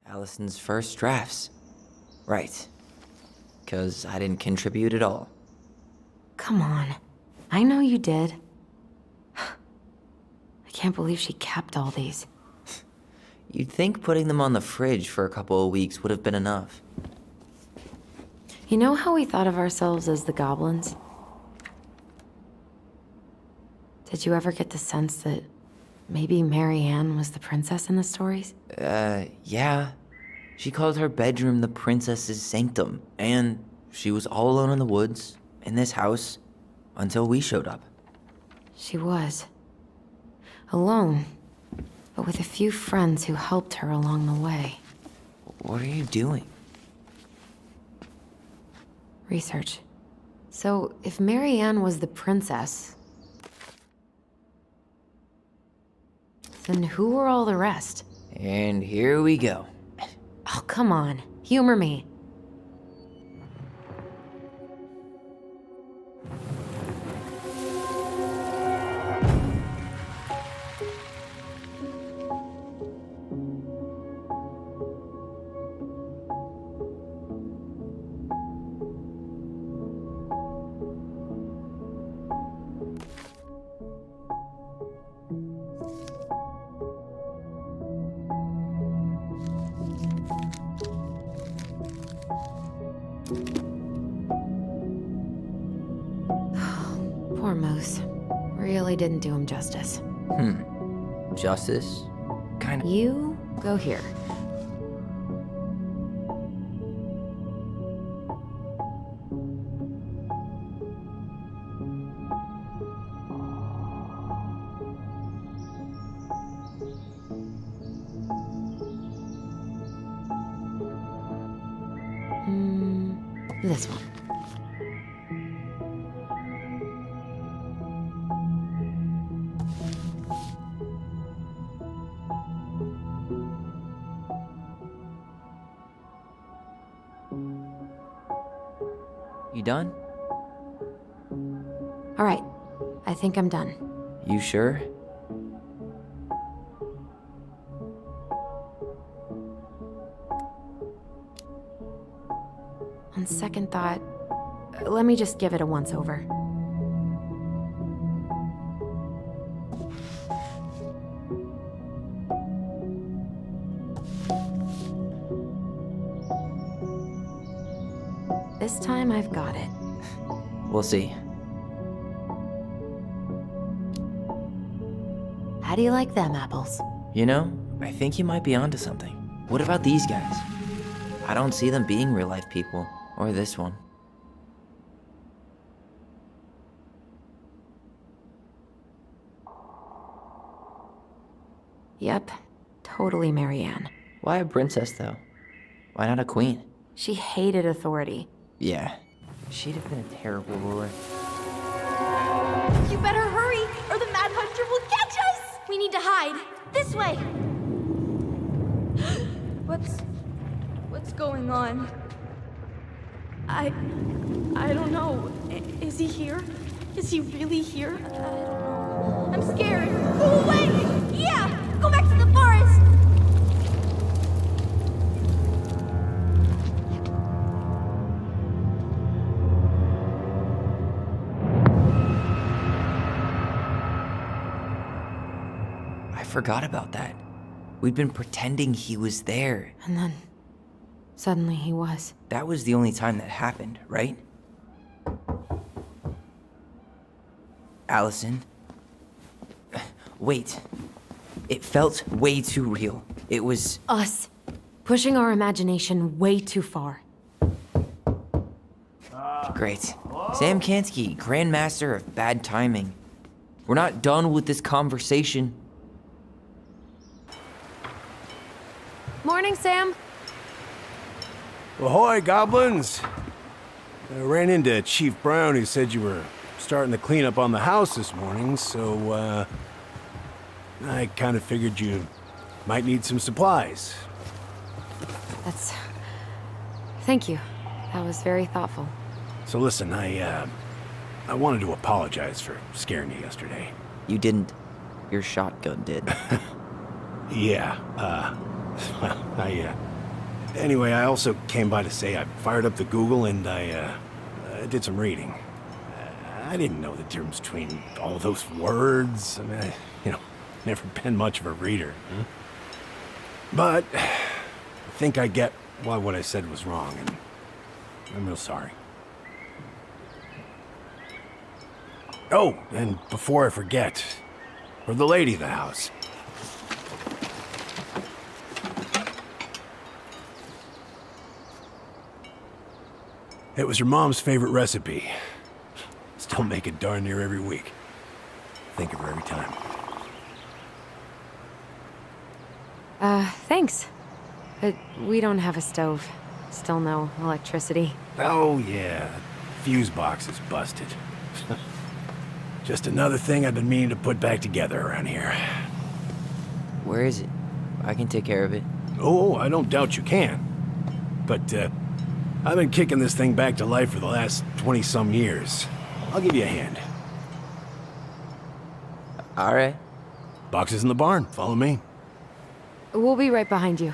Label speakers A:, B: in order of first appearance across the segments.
A: Allison's first drafts. Right. 'Cause I didn't contribute at all.
B: Come on. I know you did. I can't believe she kept all these.
A: You'd think putting them on the fridge for a couple of weeks would have been enough.
B: You know how we thought of ourselves as the goblins? Did you ever get the sense that maybe Mary Ann was the princess in the stories?
A: Yeah. She called her bedroom the princess's sanctum, and she was all alone in the woods, in this house, until we showed up.
B: She was. Alone, but with a few friends who helped her along the way.
A: What are you doing?
B: Research. So, if Mary Ann was the princess, then who were all the rest?
A: And here we go.
B: Oh, come on. Humor me. Poor Moose. Really didn't do him justice.
A: Justice? Kinda.
B: You go here. This one.
A: You done?
B: All right. I think I'm done.
A: You sure?
B: On second thought, let me just give it a once-over. This time I've got it.
A: We'll see.
B: How do you like them apples?
A: You know, I think you might be onto something. What about these guys? I don't see them being real-life people. Or this one.
B: Yep, totally Mary Ann.
A: Why a princess, though? Why not a queen?
B: She hated authority.
A: Yeah. She'd have been a terrible ruler.
C: You better hurry, or the Mad Hunter will catch us! We need to hide. This way! What's going on? I don't know. Is he here? Is he really here? I don't know. I'm scared. Go away! Yeah! Go back to the forest!
A: I forgot about that. We'd been pretending he was there.
B: And then, suddenly he was.
A: That was the only time that happened, right? Allison? Wait. It felt way too real. It was...
B: Us. Pushing our imagination way too far.
A: Great. Sam Kansky, Grandmaster of Bad Timing. We're not done with this conversation.
B: Morning, Sam.
D: Ahoy, goblins! I ran into Chief Brown, who said you were starting the cleanup on the house this morning, so, I kind of figured you might need some supplies.
B: Thank you. That was very thoughtful.
D: So listen, I wanted to apologize for scaring you yesterday.
A: You didn't. Your shotgun did.
D: Yeah, well, Anyway, I also came by to say I fired up the Google and I did some reading. I didn't know the difference between all those words. I mean, never been much of a reader. Huh? But I think I get why what I said was wrong, and I'm real sorry. Oh, and before I forget, for the lady of the house. It was your mom's favorite recipe. Still make it darn near every week. Think of her every time.
B: Thanks. But we don't have a stove. Still no electricity.
D: Oh, yeah. Fuse box is busted. Just another thing I've been meaning to put back together around here.
A: Where is it? I can take care of it.
D: Oh, I don't doubt you can. But, I've been kicking this thing back to life for the last 20-some years. I'll give you a hand.
A: All right.
D: Box is in the barn. Follow me.
B: We'll be right behind you.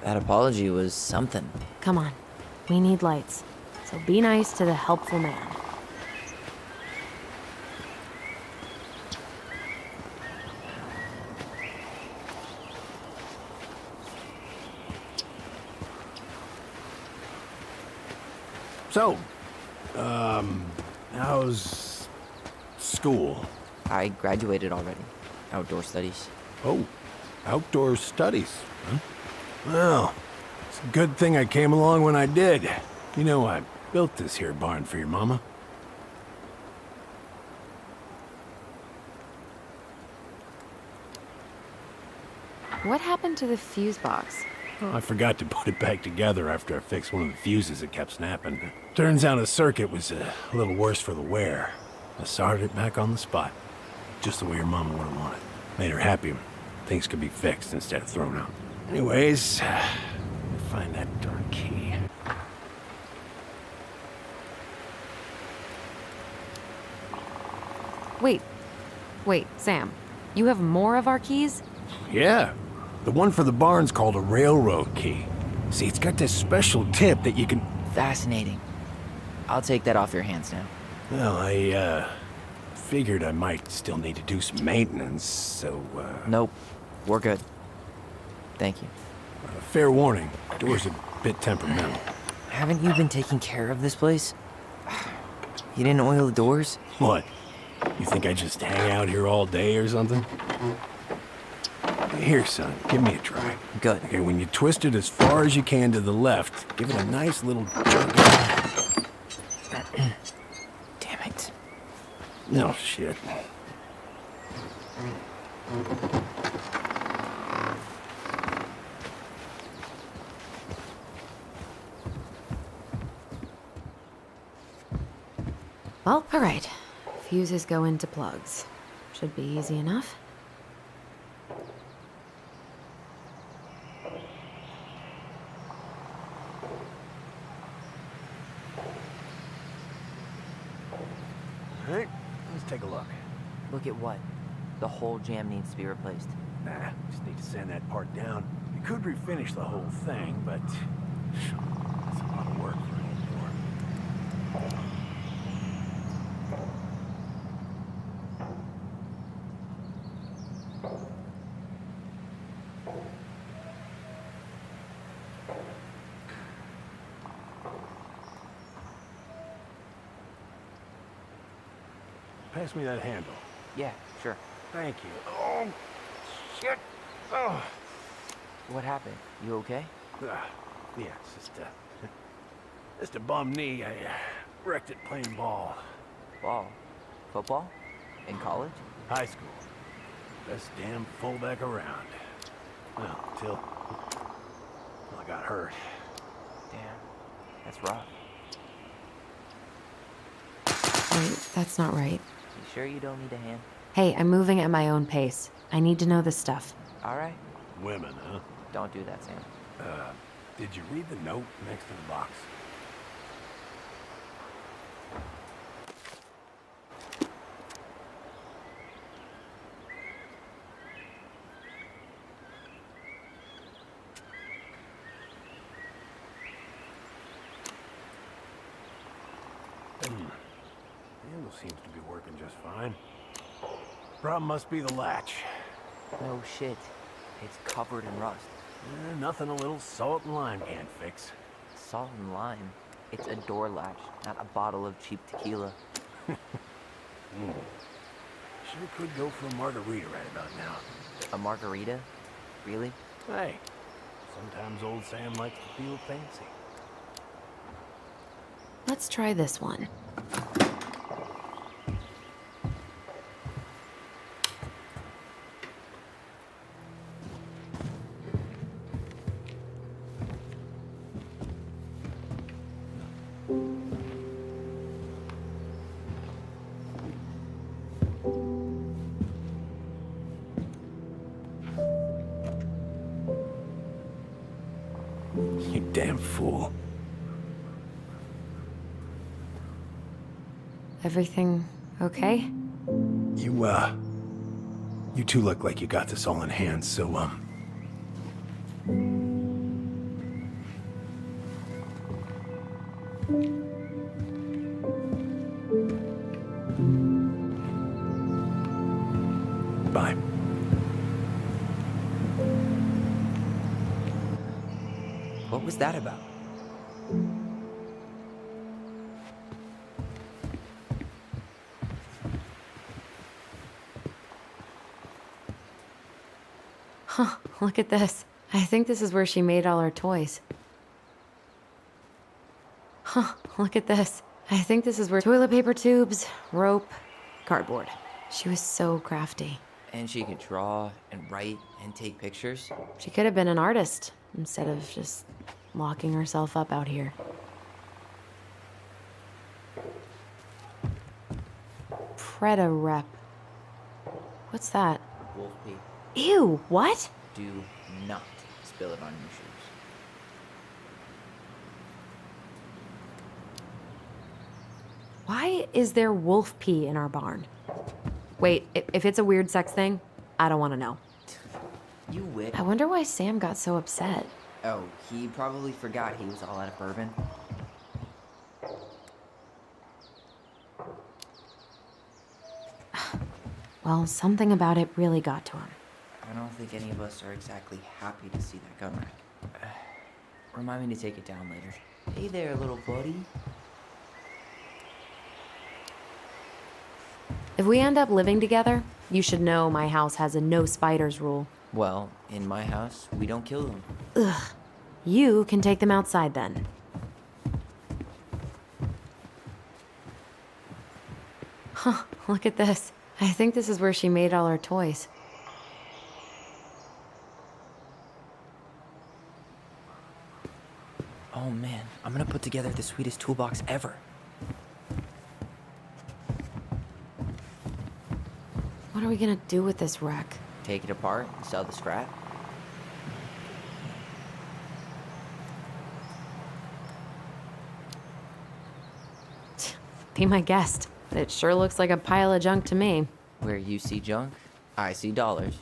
A: That apology was something.
B: Come on. We need lights. So be nice to the helpful man.
D: So, how's school?
A: I graduated already. Outdoor studies.
D: Oh, outdoor studies, huh? Well, it's a good thing I came along when I did. You know, I built this here barn for your mama.
B: What happened to the fuse box?
D: Oh, I forgot to put it back together after I fixed one of the fuses that kept snapping. Turns out a circuit was a little worse for the wear. I soldered it back on the spot, just the way your mama would have wanted. Made her happy. Things could be fixed instead of thrown out. Anyways, find that darn key.
B: Wait, Sam. You have more of our keys?
D: Yeah, the one for the barn's called a railroad key. See, it's got this special tip that you can...
A: Fascinating. I'll take that off your hands now.
D: Well, I, figured I might still need to do some maintenance, so,
A: Nope. We're good. Thank you.
D: Fair warning, door's a bit temperamental.
A: Haven't you been taking care of this place? You didn't oil the doors?
D: What? You think I just hang out here all day or something? Here, son, give me a try.
A: Good.
D: Okay, when you twist it as far as you can to the left, give it a nice little jerk.
A: Damn it.
D: No shit.
B: Well, all right. Fuses go into plugs. Should be easy enough.
D: All right, let's take a look.
A: Look at what? The whole jam needs to be replaced.
D: Nah, just need to sand that part down. You could refinish the whole thing, but that's a lot of work for an old door. Pass me that handle.
A: Yeah, sure.
D: Thank you. Oh, shit. Oh.
A: What happened? You okay?
D: Yeah, it's just a bum knee. I wrecked it playing ball.
A: Ball? Football? In college?
D: High school. Best damn fullback around. Well, until I got hurt.
A: Damn. That's rough.
B: Wait, that's not right.
A: You sure you don't need a hand?
B: Hey, I'm moving at my own pace. I need to know this stuff.
A: All right.
D: Women, huh?
A: Don't do that, Sam.
D: Did you read the note next to the box? Handle seems to be working just fine. Problem must be the latch.
A: No shit. It's covered in rust.
D: Nothing a little salt and lime can't fix.
A: Salt and lime. It's a door latch, not a bottle of cheap tequila.
D: Sure could go for a margarita right about now.
A: A margarita? Really?
D: Hey, sometimes old Sam likes to feel fancy.
B: Let's try this one.
D: You damn fool.
B: Everything okay?
D: You two look like you got this all in hand, so, bye.
A: What was that about?
B: Huh, look at this. I think this is where she made all her toys. Huh, look at this. I think this is where toilet paper tubes, rope, cardboard. She was so crafty.
A: And she could draw and write and take pictures.
B: She could have been an artist instead of just locking herself up out here. Preda rep. What's that?
A: Wolf pee.
B: Ew, what?
A: Do not spill it on your shoes.
B: Why is there wolf pee in our barn? Wait, if it's a weird sex thing, I don't want to know.
A: You wit.
B: I wonder why Sam got so upset.
A: Oh, he probably forgot he was all out of bourbon.
B: Well, something about it really got to him.
A: I don't think any of us are exactly happy to see that gun rack. Remind me to take it down later. Hey there, little buddy.
B: If we end up living together, you should know my house has a no spiders rule.
A: Well, in my house, we don't kill them.
B: Ugh. You can take them outside then. Huh, look at this. I think this is where she made all her toys.
A: Oh man, I'm gonna put together the sweetest toolbox ever.
B: What are we gonna do with this wreck?
A: Take it apart and sell the scrap.
B: Be my guest. It sure looks like a pile of junk to me.
A: Where you see junk, I see dollars.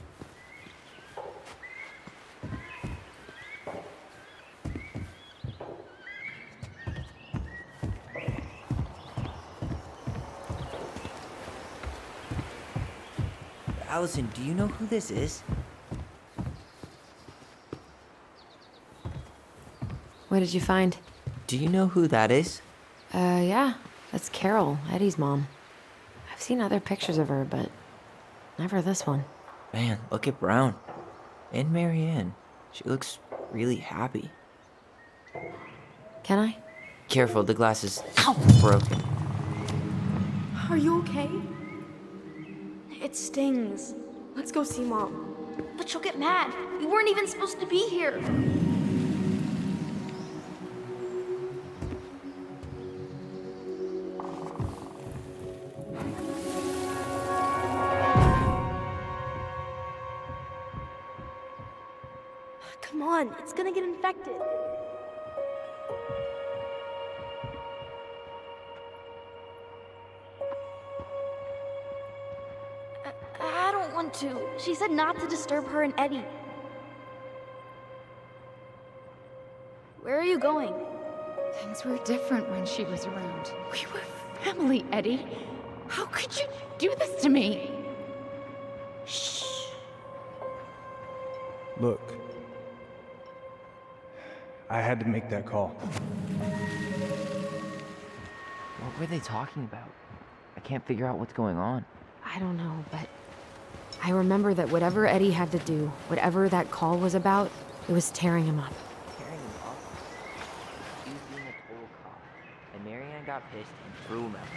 A: Allison, do you know who this is?
B: What did you find?
A: Do you know who that is?
B: Yeah. That's Carol, Eddie's mom. I've seen other pictures of her, but never this one.
A: Man, look at Brown. And Marianne. She looks really happy.
B: Can I?
A: Careful, the glass is broken.
C: Are you okay? It stings. Let's go see Mom. But she'll get mad. We weren't even supposed to be here. on. It's gonna get infected. I don't want to. She said not to disturb her and Eddie. Where are you going?
E: Things were different when she was around. We were family, Eddie. How could you do this to me?
C: Shh.
D: Look, I had to make that call.
A: What were they talking about? I can't figure out what's going on.
B: I don't know, but I remember that whatever Eddie had to do, whatever that call was about, it was tearing him up.
A: Tearing him up? He was being a total cop, and Marianne got pissed and threw him out.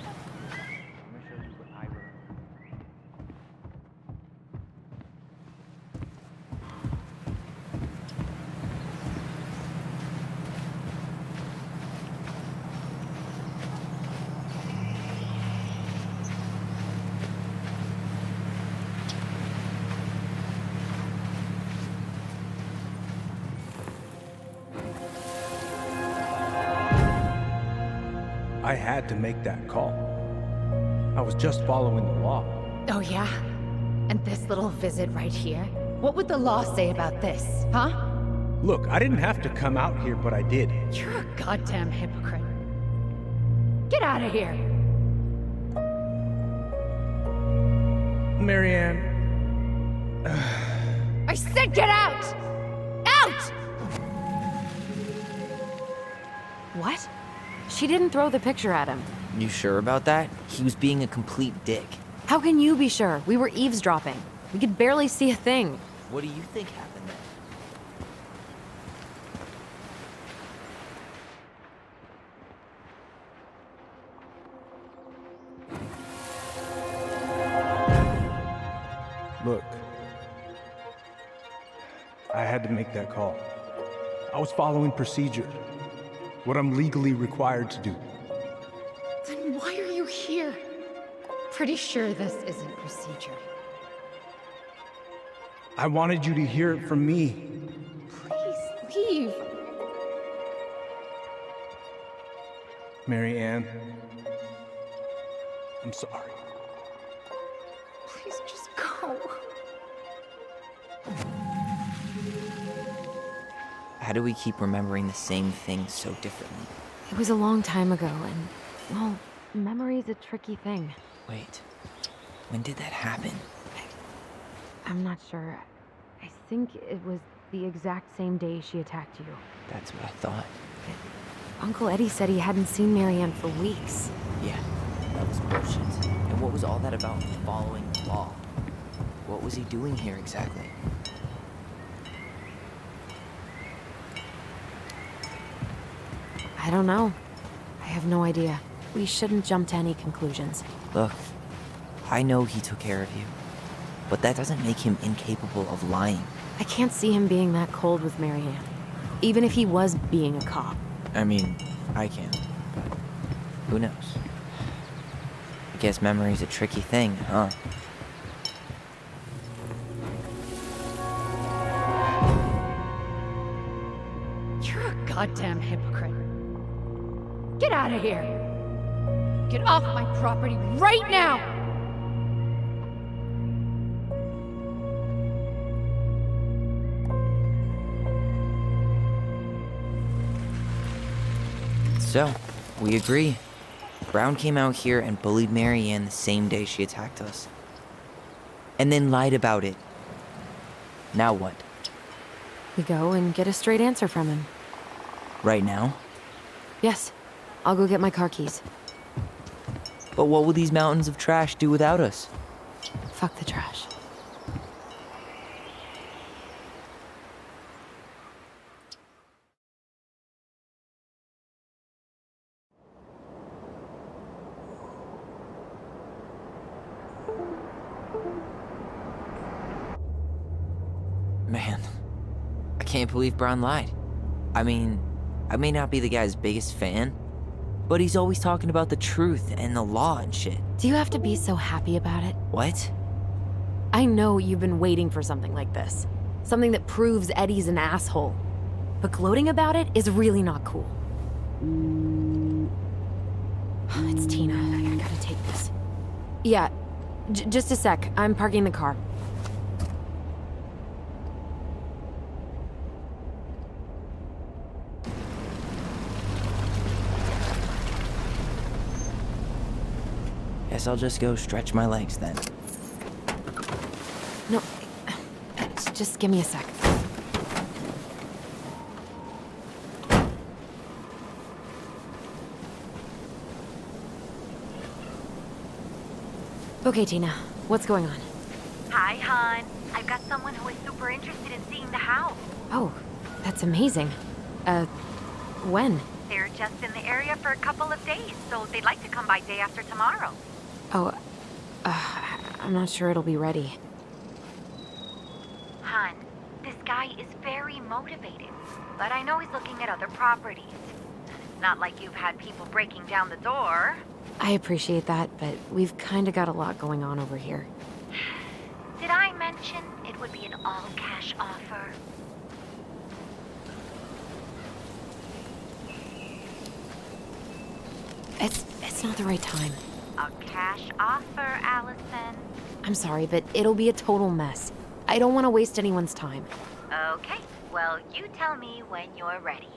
A: I'm gonna show you what I remember.
D: I had to make that call. I was just following the law.
E: Oh, yeah? And this little visit right here? What would the law say about this, huh?
D: Look, I didn't have to come out here, but I did.
E: You're a goddamn hypocrite. Get out of here!
D: Marianne.
E: I said get out! Out!
B: What? She didn't throw the picture at him.
A: You sure about that? He was being a complete dick.
B: How can you be sure? We were eavesdropping. We could barely see a thing.
A: What do you think happened then?
D: Look, I had to make that call. I was following procedure, what I'm legally required to do.
E: Then why are you here? Pretty sure this isn't procedure.
D: I wanted you to hear it from me.
E: Please leave.
D: Marianne, I'm sorry.
E: Please just go.
A: How do we keep remembering the same things so differently?
B: It was a long time ago, and, well, memory's a tricky thing.
A: Wait, when did that happen?
B: I'm not sure. I think it was the exact same day she attacked you.
A: That's what I thought.
B: Uncle Eddie said he hadn't seen Marianne for weeks.
A: Yeah, that was bullshit. And what was all that about following the law? What was he doing here exactly?
B: I don't know. I have no idea. We shouldn't jump to any conclusions.
A: Look, I know he took care of you, but that doesn't make him incapable of lying.
B: I can't see him being that cold with Marianne, even if he was being a cop.
A: I mean, I can, but who knows? I guess memory's a tricky thing, huh?
E: You're a goddamn hypocrite. Get out of here! Get off my property right now!
A: So, we agree. Brown came out here and bullied Marianne the same day she attacked us. And then lied about it. Now what?
B: We go and get a straight answer from him.
A: Right now?
B: Yes. I'll go get my car keys.
A: But what will these mountains of trash do without us?
B: Fuck the trash.
A: Man, I can't believe Brown lied. I mean, I may not be the guy's biggest fan, but he's always talking about the truth and the law and shit.
B: Do you have to be so happy about it?
A: What?
B: I know you've been waiting for something like this. Something that proves Eddie's an asshole. But gloating about it is really not cool. It's Tina. I gotta take this. Yeah, just a sec. I'm parking the car.
A: Guess I'll just go stretch my legs then.
B: No, just give me a sec. Okay, Tina, what's going on?
F: Hi, hon. I've got someone who is super interested in seeing the house.
B: Oh, that's amazing. When?
F: They're just in the area for a couple of days, so they'd like to come by day after tomorrow.
B: Oh, I'm not sure it'll be ready.
F: Hon, this guy is very motivated, but I know he's looking at other properties. It's not like you've had people breaking down the door.
B: I appreciate that, but we've kind of got a lot going on over here.
F: Did I mention it would be an all-cash offer?
B: It's not the right time.
F: A cash offer, Allison.
B: I'm sorry, but it'll be a total mess. I don't want to waste anyone's time.
F: Okay, well, you tell me when you're ready.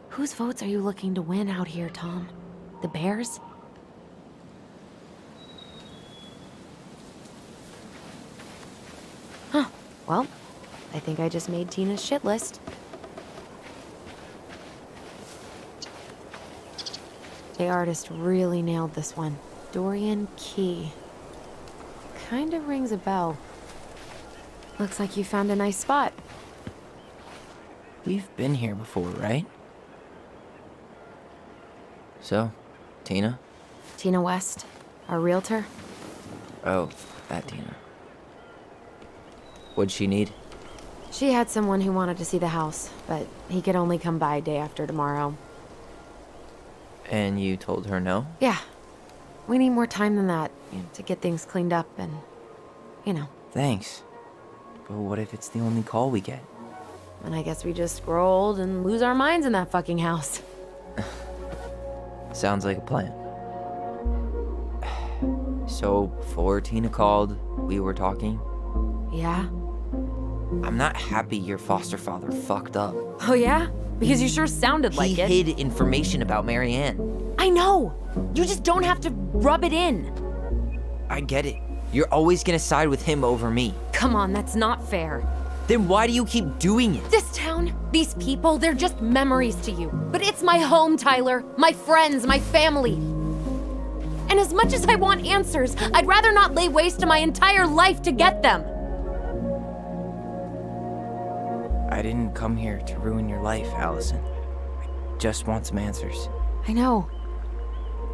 B: Whose votes are you looking to win out here, Tom? The Bears? Huh. Well, I think I just made Tina's shit list. The artist really nailed this one. Dorian Key. Kinda rings a bell. Looks like you found a nice spot.
A: We've been here before, right? So, Tina?
B: Tina West, our realtor.
A: Oh, that Tina. What'd she need?
B: She had someone who wanted to see the house, but he could only come by day after tomorrow.
A: And you told her no?
B: Yeah. We need more time than that, to get things cleaned up and,
A: Thanks. But what if it's the only call we get?
B: And I guess we just grow old and lose our minds in that fucking house.
A: Sounds like a plan. So, before Tina called, we were talking.
B: Yeah?
A: I'm not happy your foster father fucked up.
B: Oh yeah? Because you sure sounded like it.
A: He hid information about Marianne.
B: I know! You just don't have to rub it in.
A: I get it. You're always gonna side with him over me.
B: Come on, that's not fair.
A: Then why do you keep doing it?
B: This town, these people, they're just memories to you. But it's my home, Tyler. My friends, my family. And as much as I want answers, I'd rather not lay waste to my entire life to get them.
A: I didn't come here to ruin your life, Allison. I just want some answers.
B: I know.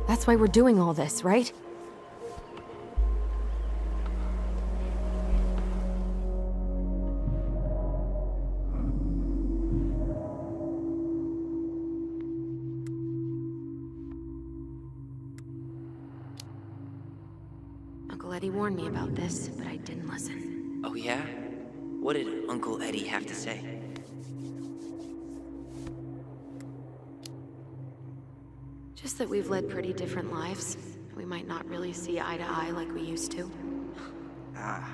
B: That's why we're doing all this, right? Uncle Eddie warned me about this, but I didn't listen.
A: Oh yeah? What did Uncle Eddie have to say?
B: Just that we've led pretty different lives. We might not really see eye to eye like we used to.
A: Ah,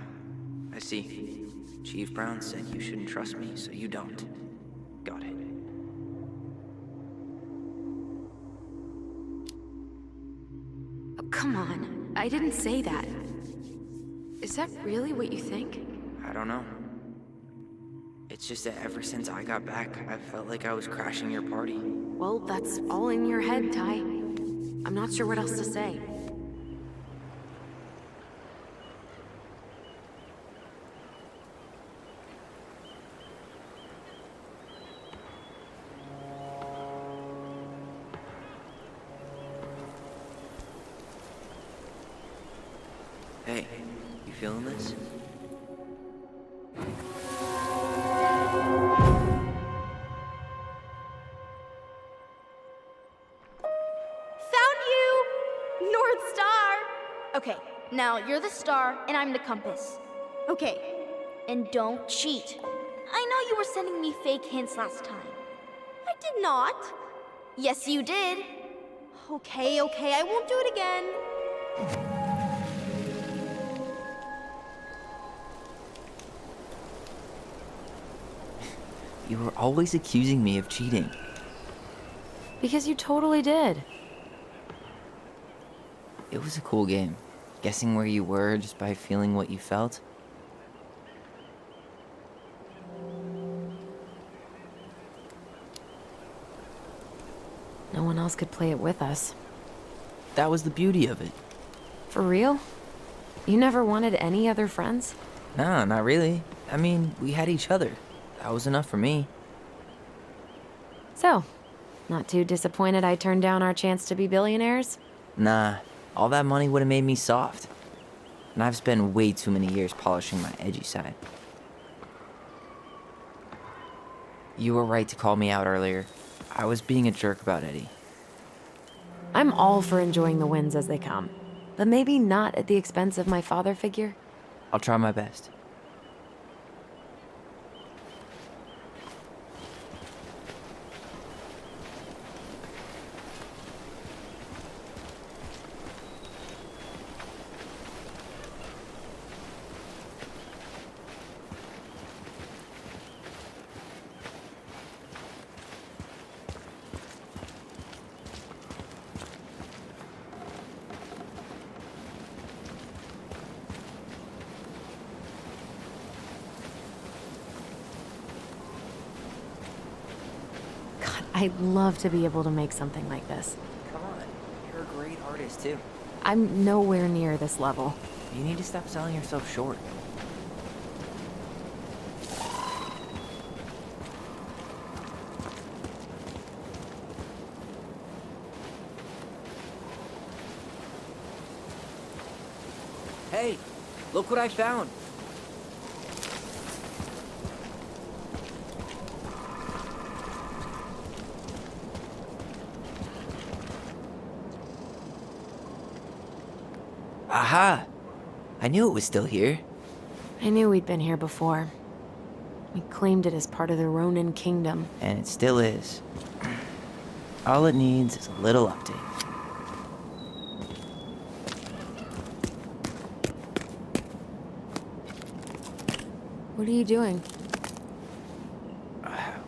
A: I see. Chief Brown said you shouldn't trust me, so you don't. Got it.
B: Oh, come on. I didn't say that. Is that really what you think?
A: I don't know. It's just that ever since I got back, I felt like I was crashing your party.
B: Well, that's all in your head, Ty. I'm not sure what else to say.
A: Hey, you feeling this?
C: Found you! North Star! Okay, Now, you're the star, and I'm the compass. Okay. And don't cheat. I know you were sending me fake hints last time. I did not. Yes, you did. Okay, I won't do it again.
A: You were always accusing me of cheating.
B: Because you totally did.
A: It was a cool game. Guessing where you were just by feeling what you felt.
B: No one else could play it with us.
A: That was the beauty of it.
B: For real? You never wanted any other friends?
A: Nah, not really. I mean, we had each other. That was enough for me.
B: So, not too disappointed I turned down our chance to be billionaires?
A: Nah, all that money would have made me soft. And I've spent way too many years polishing my edgy side. You were right to call me out earlier. I was being a jerk about Eddie.
B: I'm all for enjoying the wins as they come, but maybe not at the expense of my father figure.
A: I'll try my best.
B: I'd love to be able to make something like this.
A: Come on, you're a great artist too.
B: I'm nowhere near this level.
A: You need to stop selling yourself short. Hey, look what I found. Aha! I knew it was still here.
B: I knew we'd been here before. We claimed it as part of the Ronin kingdom.
A: And it still is. All it needs is a little update.
B: What are you doing?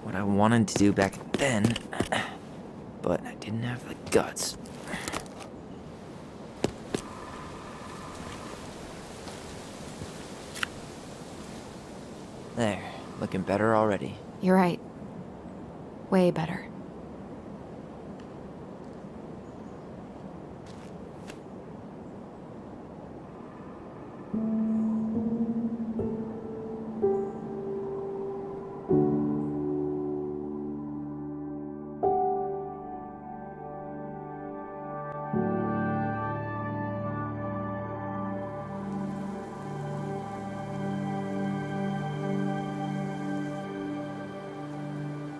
A: What I wanted to do back then, but I didn't have the guts. There, looking better already.
B: You're right. Way better.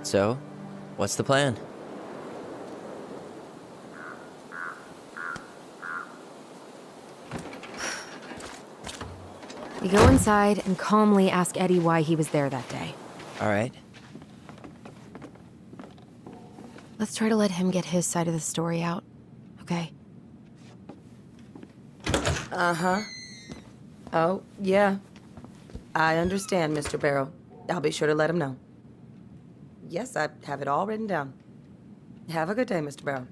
A: So, what's the plan?
B: We go inside and calmly ask Eddie why he was there that day.
A: All right.
B: Let's try to let him get his side of the story out, okay?
G: Uh-huh. Oh, yeah. I understand, Mr. Barrow. I'll be sure to let him know. Yes, I have it all written down. Have a good day, Mr. Barrow.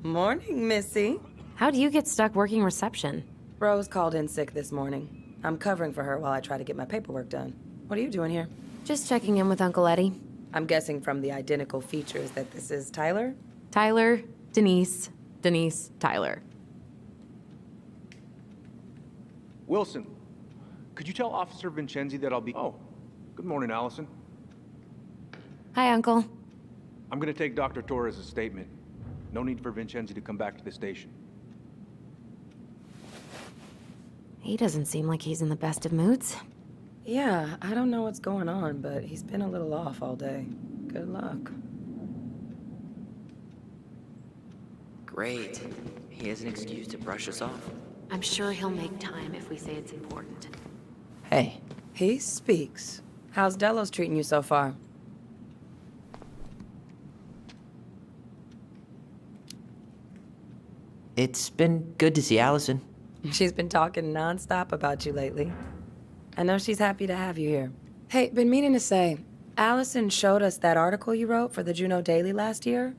G: Morning, Missy.
B: How do you get stuck working reception?
G: Rose called in sick this morning. I'm covering for her while I try to get my paperwork done. What are you doing here?
B: Just checking in with Uncle Eddie.
G: I'm guessing from the identical features that this is Tyler?
B: Tyler, Denise, Tyler.
H: Wilson, could you tell Officer Vincenzi that I'll be... Oh, good morning, Allison.
B: Hi, Uncle.
H: I'm gonna take Dr. Torres' statement. No need for Vincenzi to come back to the station.
B: He doesn't seem like he's in the best of moods.
G: Yeah, I don't know what's going on, but he's been a little off all day. Good luck.
A: Great. He has an excuse to brush us off.
B: I'm sure he'll make time if we say it's important.
A: Hey,
G: He speaks. How's Delos treating you so far?
A: it's been good to see Allison.
G: She's been talking nonstop about you lately. I know she's happy to have you here. Hey, been meaning to say, Allison showed us that article you wrote for the Juneau Daily last year.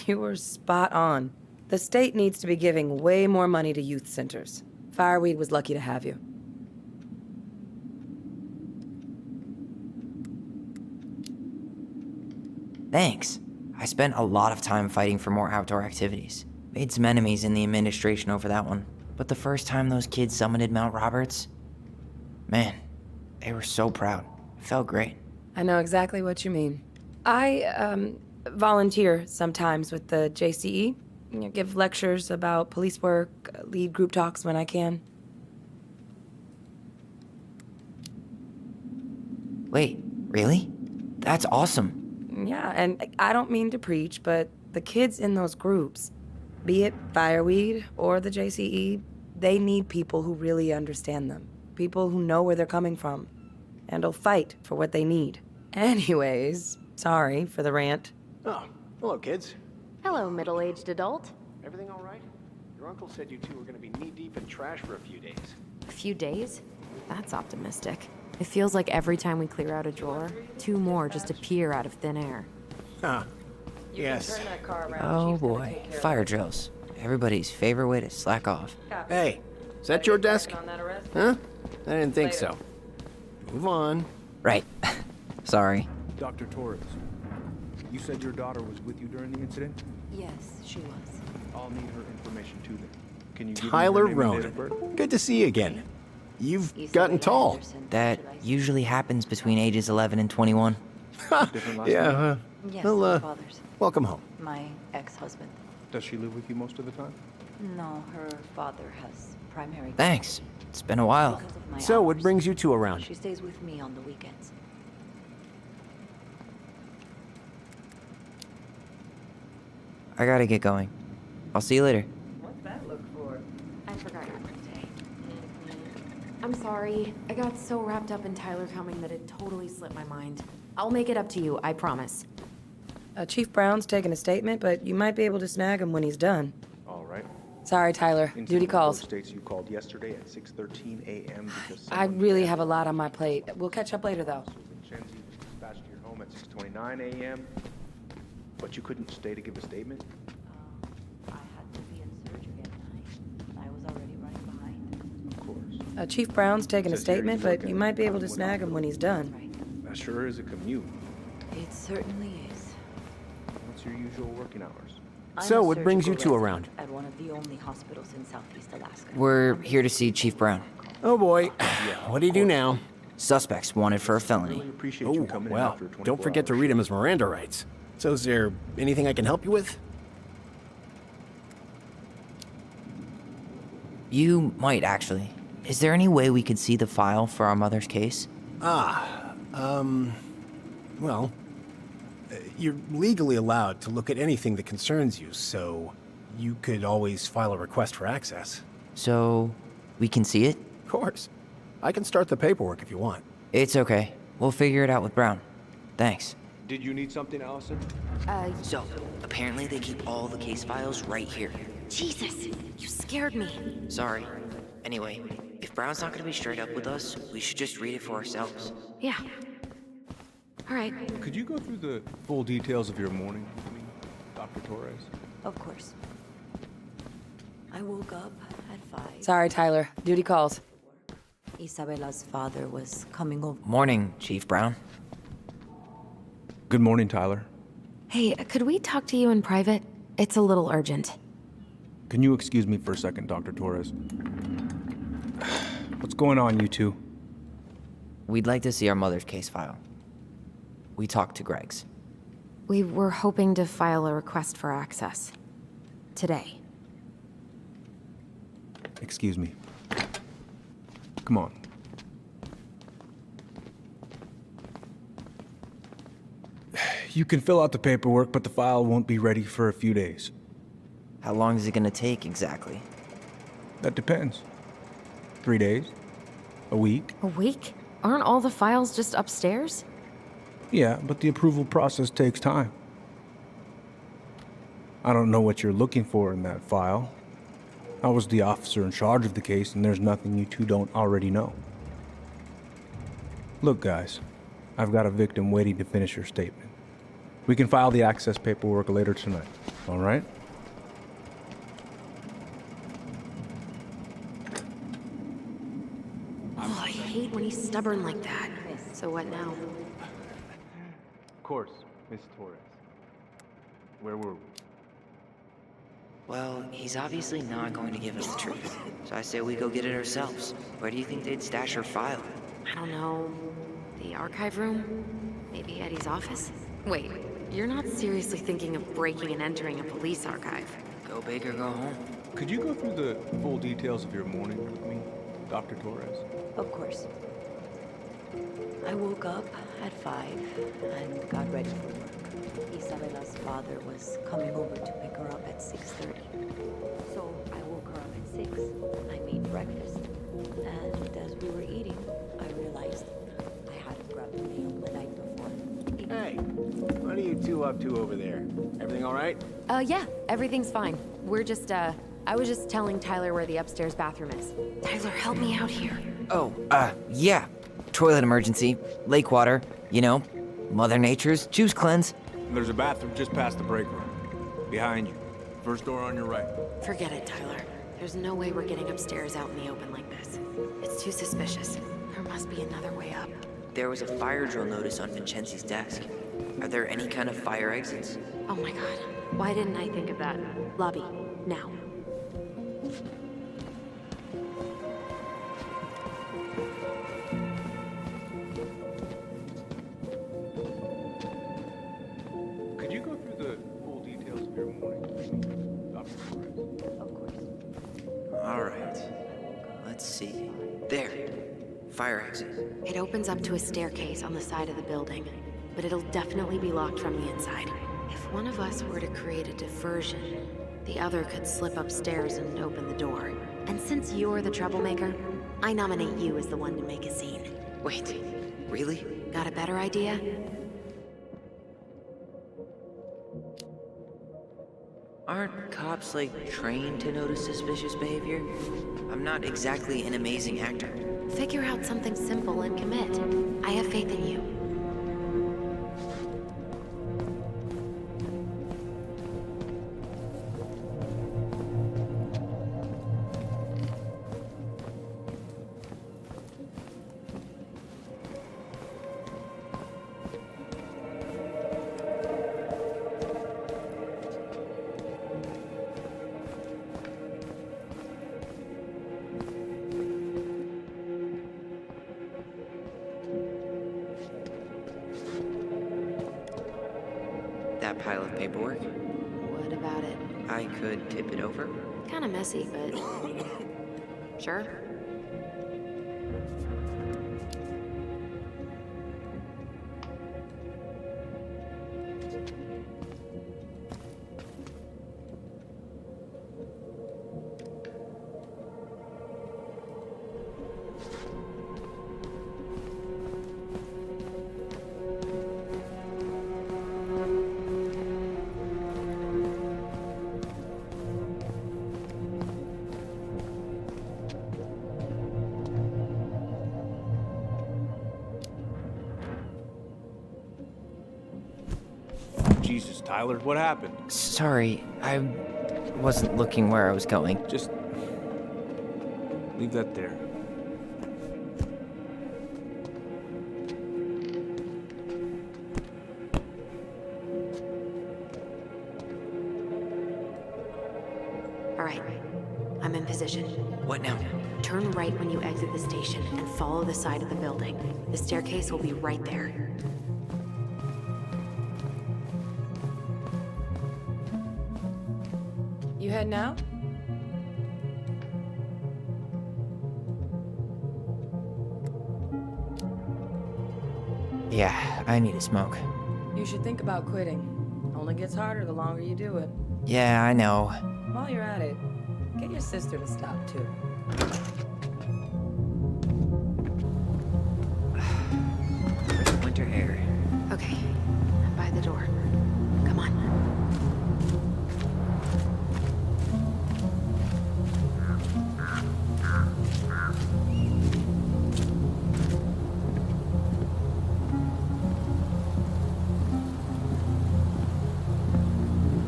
G: You were spot on. The state needs to be giving way more money to youth centers. Fireweed was lucky to have you.
A: Thanks. I spent a lot of time fighting for more outdoor activities. Made some enemies in the administration over that one. But the first time those kids summited Mount Roberts, man, they were so proud. It felt great.
G: I know exactly what you mean. I, volunteer sometimes with the JCE. You know, give lectures about police work, lead group talks when I can.
A: Wait, really? That's awesome.
G: Yeah, and I don't mean to preach, but the kids in those groups, be it Fireweed or the JCE, they need people who really understand them. People who know where they're coming from and will fight for what they need. Anyways, sorry for the rant.
D: Oh, hello, kids.
B: Hello, middle-aged adult.
D: Everything all right? Your uncle said you two were going to be knee-deep in trash for a few days.
B: A few days? That's optimistic. It feels like every time we clear out a drawer, 2 more just appear out of thin air.
D: Huh. Yes.
A: Oh boy, fire drills. Everybody's favorite way to slack off.
D: Hey, is that your desk? Huh? I didn't think so. Move on.
A: Right. Sorry.
H: Dr. Torres, you said your daughter was with you during the incident?
I: Yes, she was.
H: I'll need her information too then. Can you give
D: Tyler
H: me her name and date of birth?
D: Ronan. Good to see you again. You've
I: Isabel
D: gotten tall.
I: Anderson.
A: That
I: Should I say-
A: usually happens between ages 11 and 21.
H: Different last
D: Yeah,
H: name?
I: Yes,
D: well,
I: my father's.
D: welcome home.
I: My ex-husband.
H: Does she live with you most of the time?
I: No, her father has primary.
A: Thanks. It's been a while.
I: Because of my
D: So, what
I: hours.
D: brings you two around?
I: She stays with me on the weekends.
A: I gotta get going. I'll see you later.
G: What's that look for?
B: I forgot your birthday. I'm sorry. I got so wrapped up in Tyler coming that it totally slipped my mind. I'll make it up to you, I promise.
G: Chief Brown's taking a statement, but you might be able to snag him when he's done.
H: All right.
G: Sorry, Tyler.
H: Incident
G: Duty
H: report
G: calls.
H: states you called yesterday at 6:13 a.m. because
G: I
H: someone
G: really have a lot on my plate. We'll catch up later, though.
H: Vincenzi was dispatched to your home at 6:29 a.m. But you couldn't stay to give a statement?
I: I had to be in surgery at 9. I was already running behind.
H: Of course.
G: Chief Brown's taking a
H: Says here
G: statement,
H: you
G: but
H: work
G: you
H: at
G: might be able to
H: Agarwal
G: snag him when he's done.
I: Right.
H: That sure is a commute.
I: It certainly is.
H: What's your usual working hours?
I: I'm
D: So,
I: a
D: what brings you
I: surgical
D: two
I: resident
D: around?
I: At one of the only hospitals in Southeast Alaska.
A: We're here to see Chief Brown.
D: Oh boy. What do you do now?
A: Suspects wanted for a felony.
H: Really appreciate
D: Oh,
H: you coming in
D: well,
H: after a 24
D: don't forget to read him his Miranda rights. So, is there anything I can help you with?
A: You might actually. Is there any way we could see the file for our mother's case?
D: Well, you're legally allowed to look at anything that concerns you, so you could always file a request for access.
A: So, we can see it?
D: Of course. I can start the paperwork if you want.
A: It's okay. We'll figure it out with Brown. Thanks.
H: Did you need something, Allison?
A: So, apparently they keep all the case files right here.
B: Jesus, you scared me.
A: Sorry. Anyway, if Brown's not gonna be straight up with us, we should just read it for ourselves.
B: Yeah. All right.
H: Could you go through the full details of your morning with me, Dr. Torres?
I: Of course. I woke up at 5.
G: Sorry, Tyler. Duty calls.
I: Isabella's father was coming over.
A: Morning, Chief Brown.
H: Good morning, Tyler.
B: Hey, could we talk to you in private? It's a little urgent.
H: Can you excuse me for a second, Dr. Torres? What's going on, you two?
A: We'd like to see our mother's case file. We talked to Greg's.
B: We were hoping to file a request for access. Today.
H: Excuse me. Come on. You can fill out the paperwork, but the file won't be ready for a few days.
A: How long is it gonna take exactly?
H: That depends. 3 days? A week?
B: A week? Aren't all the files just upstairs?
H: Yeah, but the approval process takes time. I don't know what you're looking for in that file. I was the officer in charge of the case, and there's nothing you two don't already know. Look, guys, I've got a victim waiting to finish her statement. We can file the access paperwork later tonight, all right?
B: Oh, I hate when he's stubborn like that. So what now?
H: Of course, Miss Torres. Where were we?
A: Well, he's obviously not going to give us the truth. So I say we go get it ourselves. Where do you think they'd stash her file?
B: I don't know. The archive room? Maybe Eddie's office? Wait, you're not seriously thinking of breaking and entering a police archive?
A: Go big or go home.
H: Could you go through the full details of your morning with me, Dr. Torres?
I: Of course. I woke up at 5 and got ready for work. Isabella's father was coming over to pick her up at 6:30. So I woke her up at 6. I made breakfast. And as we were eating, I realized I hadn't grabbed the mail the night before.
D: Hey, what are you two up to over there? Everything all right?
B: Yeah, everything's fine. We're just, I was just telling Tyler where the upstairs bathroom is. Tyler, help me out here.
A: Oh, yeah. Toilet emergency, lake water, you know, Mother Nature's juice cleanse.
H: There's a bathroom just past the break room. Behind you. First door on your right.
B: Forget it, Tyler. There's no way we're getting upstairs out in the open like this. It's too suspicious. There must be another way up.
A: There was a fire drill notice on Vincenzi's desk. Are there any kind of fire exits?
B: Oh my god. Why didn't I think of that? Lobby, now.
H: Could you go through the full details of your morning with me, Dr. Torres?
I: Of course.
A: All right. Let's see. There. Fire exit.
B: It opens up to a staircase on the side of the building, but it'll definitely be locked from the inside. If one of us were to create a diversion, the other could slip upstairs and open the door. And since you're the troublemaker, I nominate you as the one to make a scene.
A: Wait, really?
B: Got a better idea?
A: Aren't cops, like, trained to notice suspicious behavior? I'm not exactly an amazing actor.
B: Figure out something simple and commit. I have faith in you.
A: That pile of paperwork?
B: What about it?
A: I could tip it over.
B: Kinda messy, but... Sure.
H: Jesus, Tyler, what happened?
A: Sorry, I wasn't looking where I was going.
H: Just leave that there.
B: All right. I'm in position.
A: What now?
B: Turn right when you exit the station and follow the side of the building. The staircase will be right there.
G: You heading out?
A: Yeah, I need a smoke.
G: You should think about quitting. Only gets harder the longer you do it.
A: Yeah, I know.
G: While you're at it, get your sister to stop, too.
A: Winter air.
B: Okay, I'm by the door. Come on.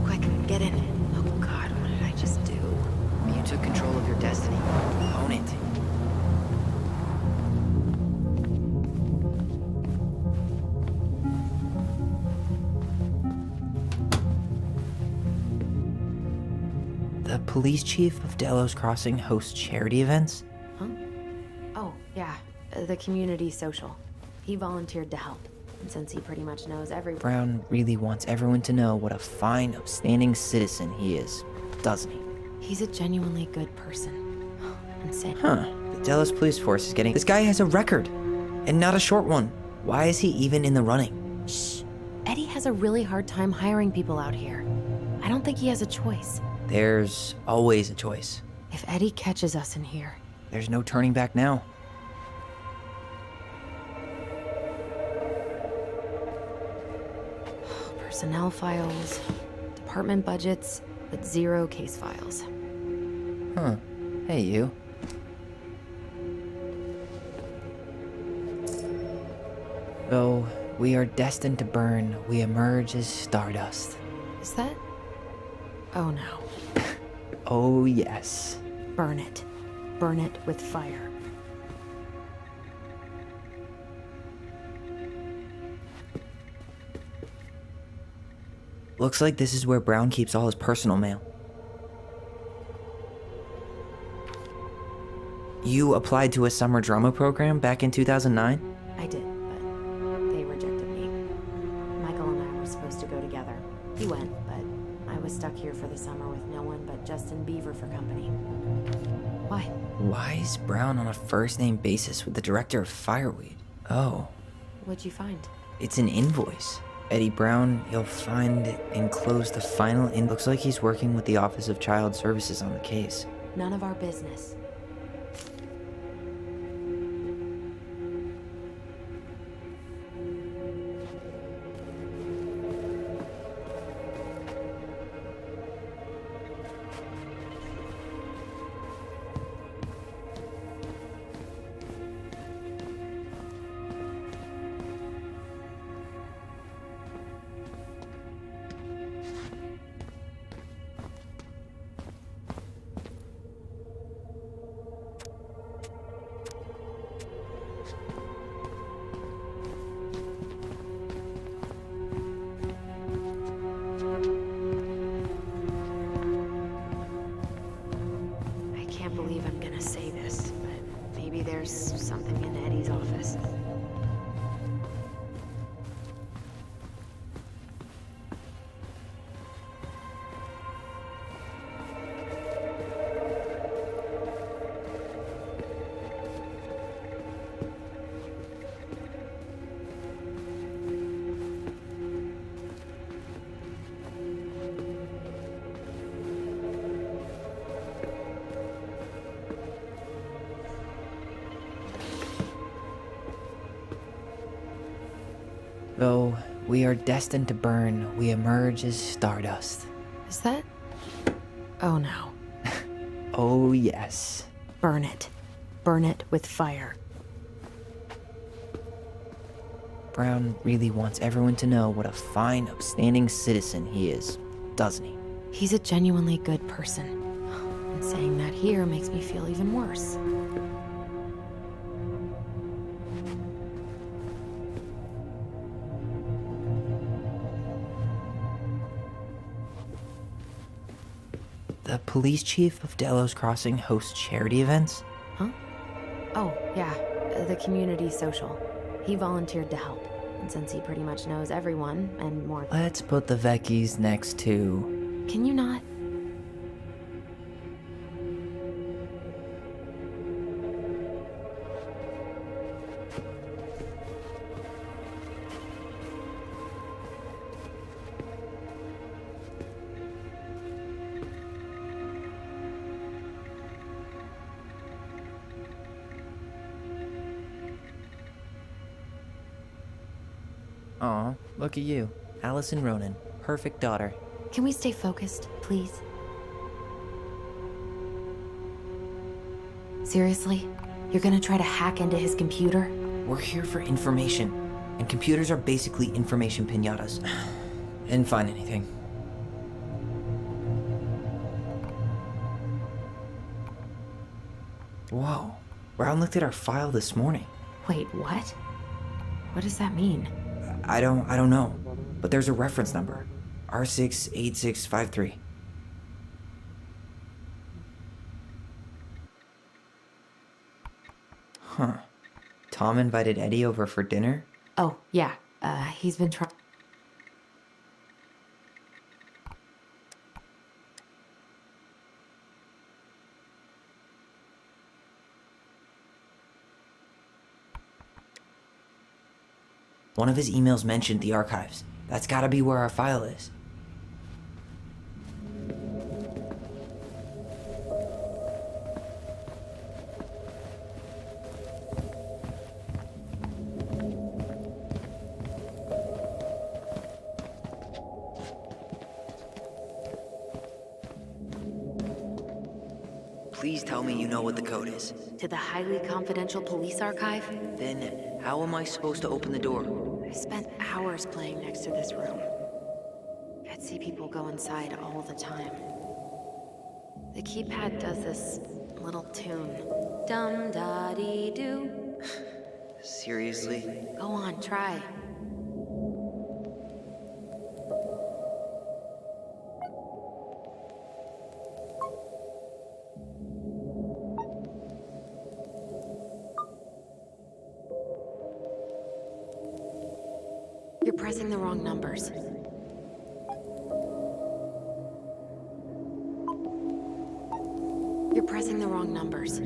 B: Quick, get in. Oh God, what did I just do?
A: You took control of your destiny. Own it. The police chief of Delos Crossing hosts charity events?
B: Huh? Oh, yeah, the community social. He volunteered to help. And since he pretty much knows everyone.
A: Brown really wants everyone to know what a fine, upstanding citizen he is, doesn't he?
B: He's a genuinely good person. Insane.
A: Huh. The Delos police force is getting... This guy has a record, and not a short one. Why is he even in the running?
B: Shh. Eddie has a really hard time hiring people out here. I don't think he has a choice.
A: There's always a choice.
B: If Eddie catches us in here.
A: There's no turning back now.
B: Personnel files, department budgets, but 0 case files.
A: Huh. Hey, you. Though we are destined to burn, we emerge as stardust.
B: Is that? Oh no.
A: Oh, yes.
B: Burn it. Burn it with fire.
A: Looks like this is where Brown keeps all his personal mail. You applied to a summer drama program back in 2009?
B: I did, but they rejected me. Michael and I were supposed to go together. He went, but I was stuck here for the summer with no one but Justin Beaver for company. Why?
A: Why is Brown on a first-name basis with the director of Fireweed? Oh,
B: What'd you find?
A: it's an invoice. Eddie Brown, you'll find enclosed the final Looks like he's working with the Office of Child Services on the case.
B: None of our business. I can't believe I'm gonna say this, but maybe there's something in Eddie's office.
A: Though we are destined to burn, we emerge as stardust.
B: Is that? Oh no.
A: Oh, yes.
B: Burn it. Burn it with fire.
A: Brown really wants everyone to know what a fine, upstanding citizen he is, doesn't he?
B: He's a genuinely good person. And saying that here makes me feel even worse.
A: The police chief of Delos Crossing hosts charity events?
B: Huh? Oh, yeah, the community social. He volunteered to help. And since he pretty much knows everyone, and more.
A: Let's put the Vecchies next to...
B: Can you not?
A: Aw, look at you. Allison Ronan. Perfect daughter.
B: Can we stay focused, please? Seriously? You're gonna try to hack into his computer?
A: We're here for information, and computers are basically information pinatas. Didn't find anything. Whoa. Brown looked at our file this morning.
B: Wait, what? What does that mean?
A: I don't know, but there's a reference number. R68653. Huh. Tom invited Eddie over for dinner?
B: Oh, yeah. He's been trying.
A: One of his emails mentioned the archives. That's gotta be where our file is. Please tell me you know what the code is.
B: To the highly confidential police archive?
A: Then, how am I supposed to open the door?
B: I spent hours playing next to this room. I'd see people go inside all the time. The keypad does this little tune. Dum-da-dee-doo.
A: Seriously?
B: Go on, try. You're pressing the wrong numbers. You're pressing the wrong numbers.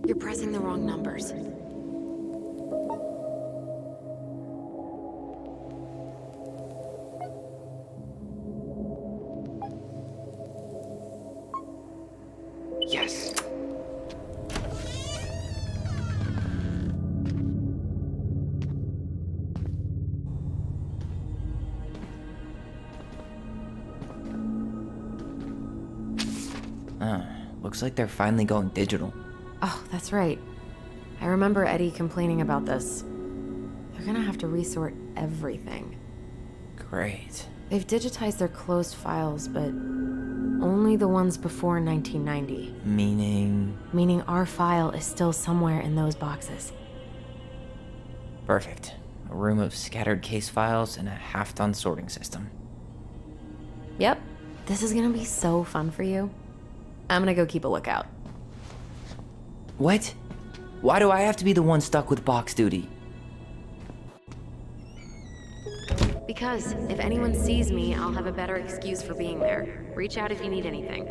B: You're pressing the wrong numbers.
A: Yes. Looks like they're finally going digital.
B: Oh, that's right. I remember Eddie complaining about this. They're gonna have to resort everything.
A: Great.
B: They've digitized their closed files, but only the ones before 1990. Meaning our file is still somewhere in those boxes.
A: Perfect. A room of scattered case files and a half-done sorting system.
B: Yep. This is gonna be so fun for you. I'm gonna go keep a lookout.
A: What? Why do I have to be the one stuck with box duty?
B: Because if anyone sees me, I'll have a better excuse for being there. Reach out if you need anything.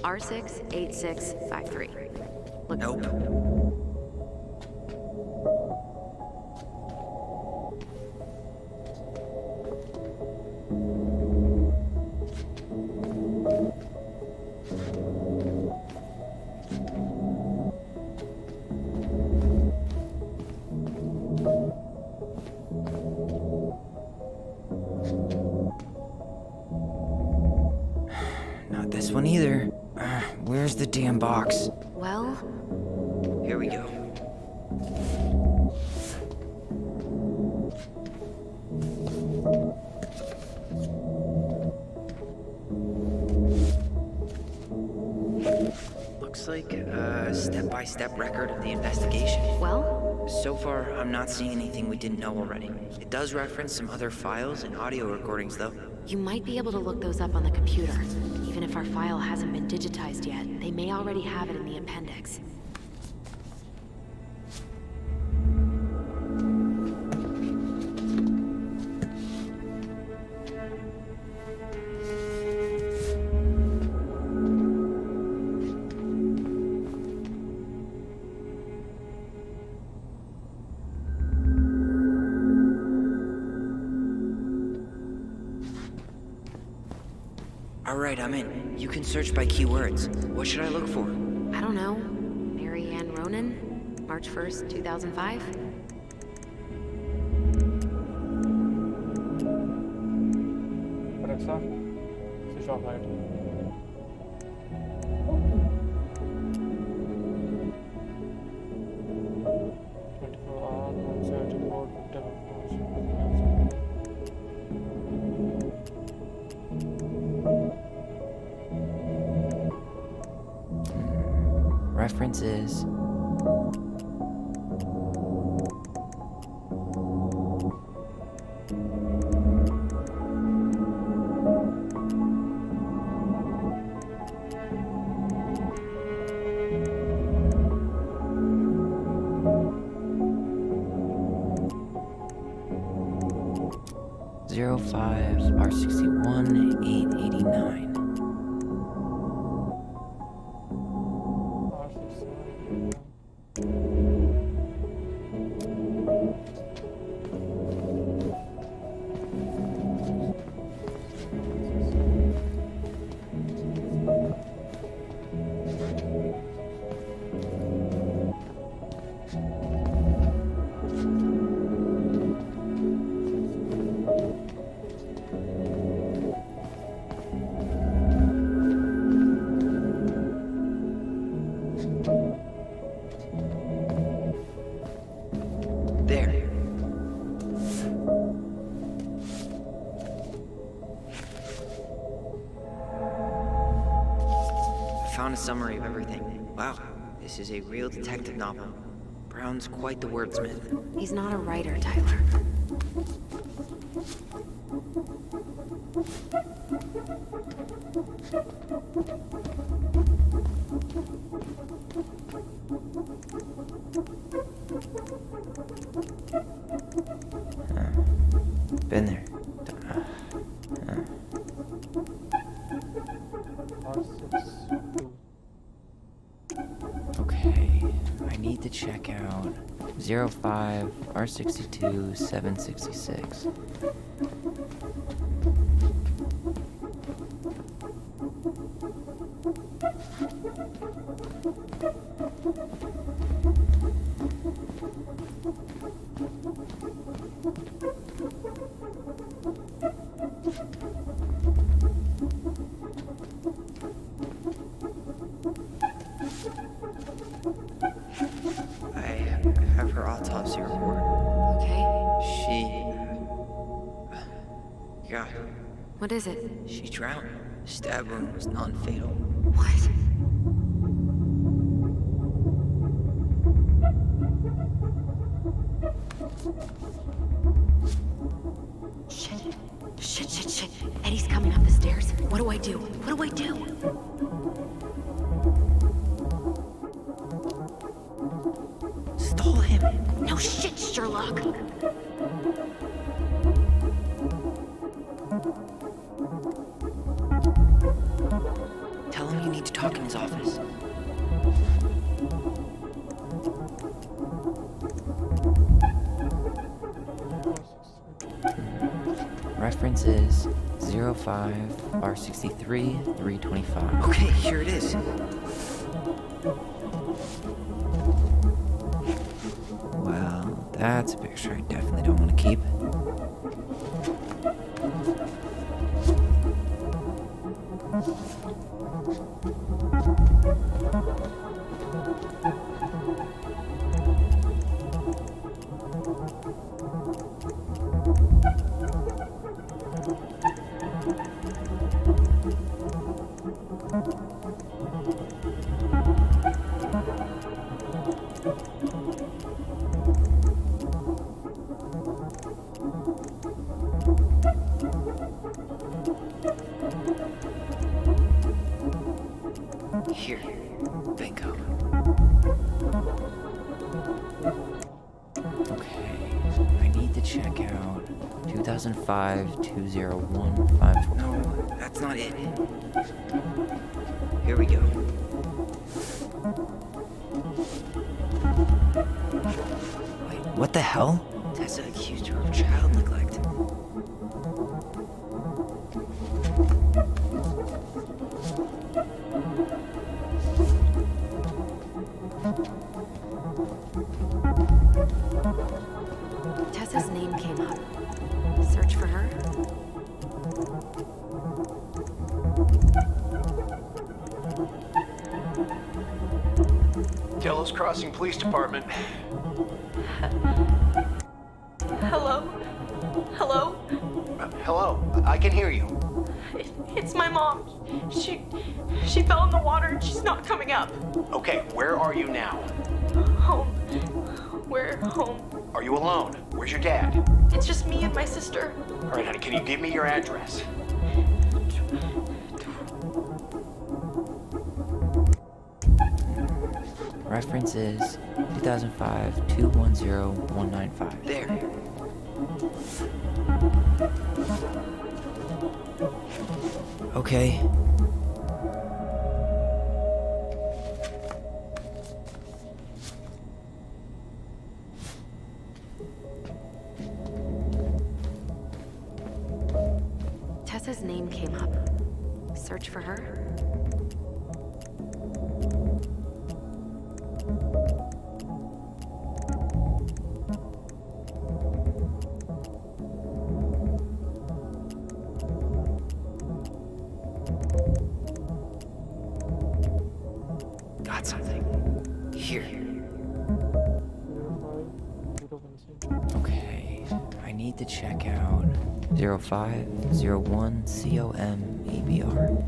B: R68653. Look.
A: Nope. Not this one either. Where's the damn box?
B: Well,
A: Here we go. Looks like a step-by-step record of the investigation.
B: well,
A: So far, I'm not seeing anything we didn't know already. It does reference some other files and audio recordings, though.
B: you might be able to look those up on the computer. Even if our file hasn't been digitized yet, they may already have it in the appendix.
A: Alright, I'm in. You can search by keywords. What should I look for?
B: I don't know. Mary Ann Ronan? March 1st, 2005?
J: Alexa, switch off light. 24 hours, 174, 57
A: References. .05 R61 889. There. I found a summary of everything. Wow, this is a real detective novel. Brown's quite the wordsmith.
B: He's not a writer, Tyler.
A: Been there. Okay, I need to check out 05 R62 766. I have her autopsy report.
B: Okay.
A: Yeah,
B: What is it?
A: she drowned. Stab wound was non-fatal.
B: What? Shit. Eddie's coming up the stairs. What do I do?
A: Stall him.
B: No shit, Sherlock.
A: Tell him you need to talk in his office. Reference is 05 R63 325. Okay, here it is. Well, that's a picture I definitely don't want to keep. Here, bingo. Okay, I need to check out 2005 20154. No, that's not it. Here we go. Wait, what the hell? Tessa accused her of child neglect.
B: Tessa's name came up. Search for her?
D: Delos Crossing Police Department.
C: Hello? Hello?
D: Hello, I can hear you.
C: It's my mom. She fell in the water and she's not coming up.
D: Okay, where are you now?
C: Home. We're home.
D: Are you alone? Where's your dad?
C: It's just me and my sister.
D: All right, honey, can you give me your address?
A: Reference is 2005-210-195.
D: There.
A: Okay.
B: Tessa's name came up. Search for her?
A: Got something. Here.
J: 05-016.
A: Okay. I need to check out 0501 COM ABR.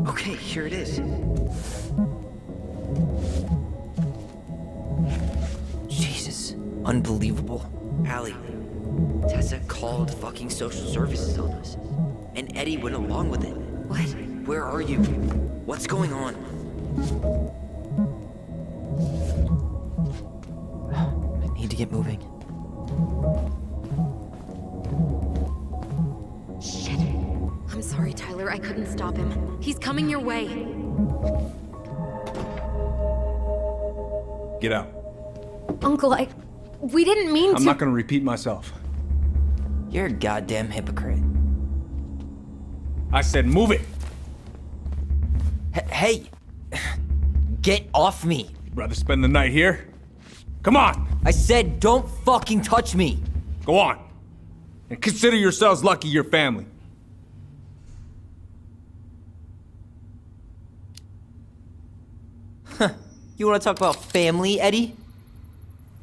A: Okay, here it is. Jesus. Unbelievable. Allie, Tessa called fucking social services on us. And Eddie went along with it. What? Where are you? What's going on? I need to get moving.
B: Shit. I'm sorry, Tyler. I couldn't stop him. He's coming your way.
H: Get out.
B: Uncle, we didn't mean to.
H: I'm not gonna repeat myself.
A: You're a goddamn hypocrite.
H: I said move it.
A: Hey! Get off me!
H: You'd rather spend the night here? Come on,
A: I said don't fucking touch me!
H: go on. And consider yourselves lucky you're family.
A: You wanna talk about family, Eddie?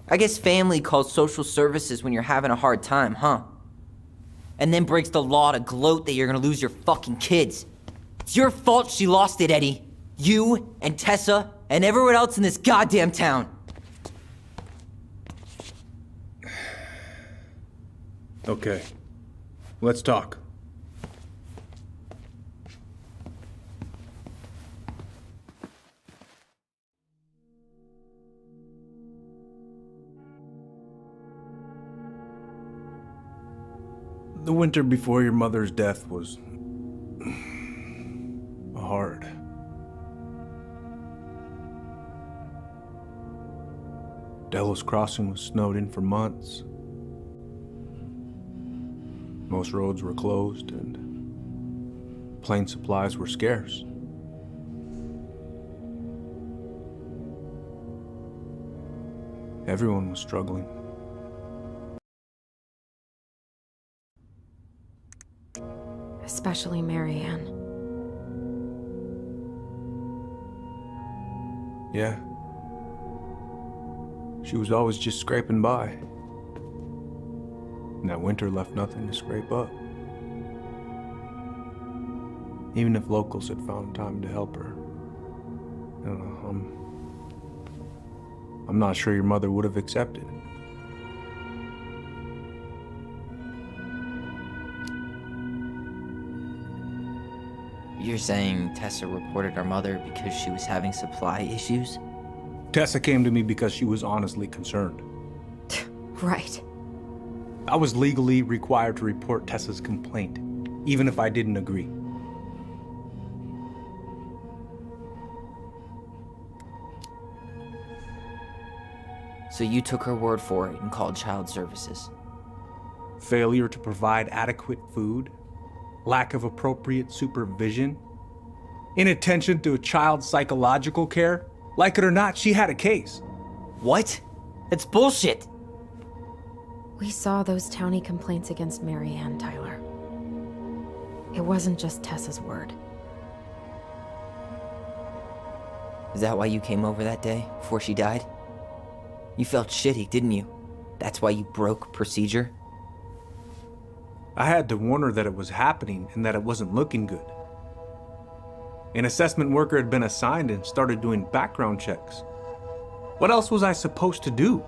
A: I guess family calls social services when you're having a hard time, huh? And then breaks the law to gloat that you're gonna lose your fucking kids. It's your fault she lost it, Eddie. You and Tessa and everyone else in this goddamn town.
H: Okay, let's talk. The winter before your mother's death was hard. Delos Crossing was snowed in for months. Most roads were closed and plane supplies were scarce. Everyone was struggling.
B: Especially Marianne.
H: Yeah. She was always just scraping by. And that winter left nothing to scrape up. Even if locals had found time to help her. I don't know, I'm not sure your mother would have accepted.
A: You're saying Tessa reported our mother because she was having supply issues?
H: Tessa came to me because she was honestly concerned.
B: Right.
H: I was legally required to report Tessa's complaint, even if I didn't agree.
A: So you took her word for it and called child services?
H: Failure to provide adequate food, lack of appropriate supervision, Inattention to a child's psychological care? Like it or not, she had a case.
A: What? That's bullshit!
B: We saw those townie complaints against Mary Ann, Tyler. It wasn't just Tessa's word.
A: Is that why you came over that day, before she died? You felt shitty, didn't you? That's why you broke procedure?
H: I had to warn her that it was happening and that it wasn't looking good. An assessment worker had been assigned and started doing background checks. What else was I supposed to do?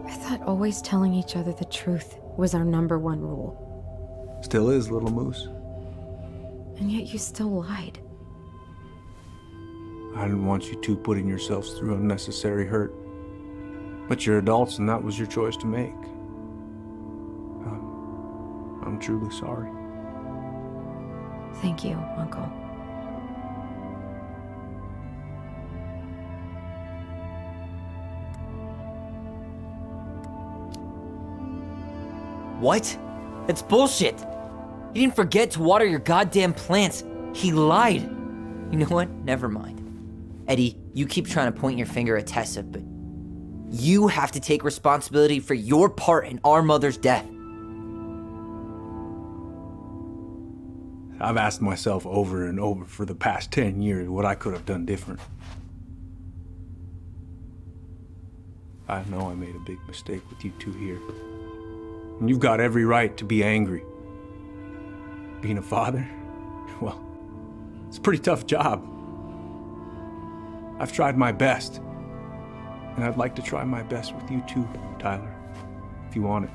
B: I thought always telling each other the truth was our #1 rule.
H: Still is, little moose.
B: And yet you still lied.
H: I didn't want you two putting yourselves through unnecessary hurt. But you're adults and that was your choice to make. I'm truly sorry.
B: Thank you, Uncle.
A: What? That's bullshit! He didn't forget to water your goddamn plants. He lied. You know what? Never mind. Eddie, you keep trying to point your finger at Tessa, but you have to take responsibility for your part in our mother's death.
H: I've asked myself over and over for the past 10 years what I could have done different. I know I made a big mistake with you two here. And you've got every right to be angry. Being a father, well, it's a pretty tough job. I've tried my best. And I'd like to try my best with you too, Tyler, if you want it.